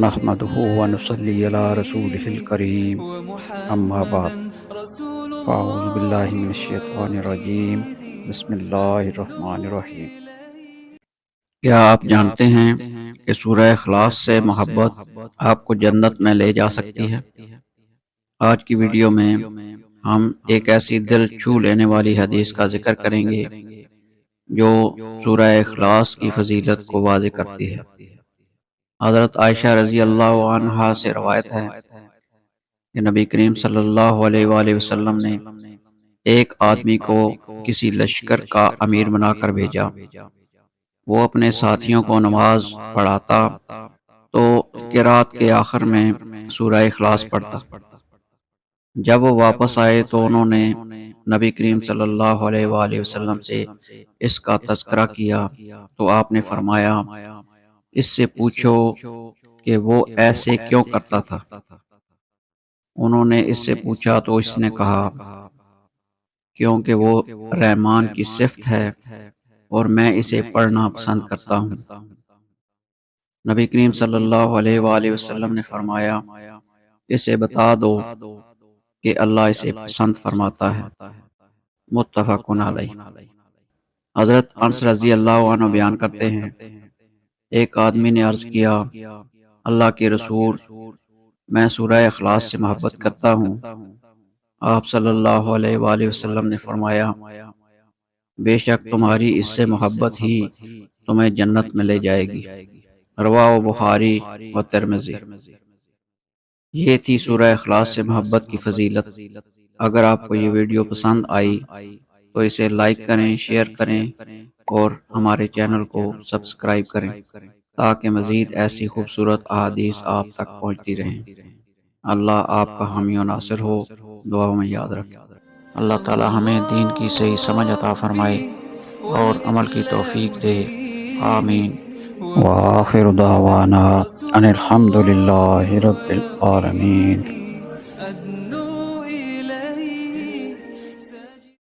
نحمده ونصلي على رسوله الكريم اما بعد فاعوذ باللہ من الشیطان الرجیم بسم اللہ الرحمن الرحیم۔ کیا آپ جانتے ہیں کہ سورہ اخلاص سے محبت آپ کو جنت میں لے جا سکتی ہے؟ آج کی ویڈیو میں ہم ایک ایسی دل چھو لینے والی حدیث کا ذکر کریں گے جو سورہ اخلاص کی فضیلت کو واضح کرتی ہے۔ حضرت عائشہ رضی اللہ عنہا سے روایت ہے کہ نبی کریم صلی اللہ علیہ وآلہ وسلم نے ایک آدمی کو کسی لشکر کا امیر بنا کر بھیجا۔ وہ اپنے ساتھیوں کو نماز پڑھاتا تو قرات کے آخر میں سورہ اخلاص پڑھتا۔ جب وہ واپس آئے تو انہوں نے نبی کریم صلی اللہ علیہ وآلہ وسلم سے اس کا تذکرہ کیا تو آپ نے فرمایا، اس سے پوچھو کہ وہ ایسے کیوں کرتا تھا۔ انہوں نے اس سے پوچھا تو اس نے کہا، کیونکہ وہ رحمان کی صفت ہے اور میں اسے پڑھنا پسند کرتا ہوں۔ نبی کریم صلی اللہ علیہ وآلہ وسلم نے فرمایا، اسے بتا دو کہ اللہ اسے پسند فرماتا ہے۔ متفق علیہ۔ حضرت انس رضی اللہ عنہ بیان کرتے ہیں، ایک آدمی نے عرض کیا، اللہ کے رسول، میں سورہ اخلاص سے محبت کرتا ہوں۔ آپ صلی اللہ علیہ وآلہ وسلم نے فرمایا، بے شک تمہاری اس سے محبت ہی تمہیں جنت میں لے جائے گی۔ رواہ بخاری و ترمذی۔ یہ تھی سورہ اخلاص سے محبت کی فضیلت۔ اگر آپ کو یہ ویڈیو پسند آئی تو اسے لائک کریں، شیئر کریں اور ہمارے چینل کو سبسکرائب کریں تاکہ مزید ایسی خوبصورت احادیث آپ تک پہنچتی رہیں۔ اللہ آپ کا حامی و ناصر ہو، دعا میں یاد رکھیں۔ اللہ تعالی ہمیں دین کی صحیح سمجھ عطا فرمائے اور عمل کی توفیق دے، آمین۔ وآخر دعوانا ان الحمد للہ رب العالمین۔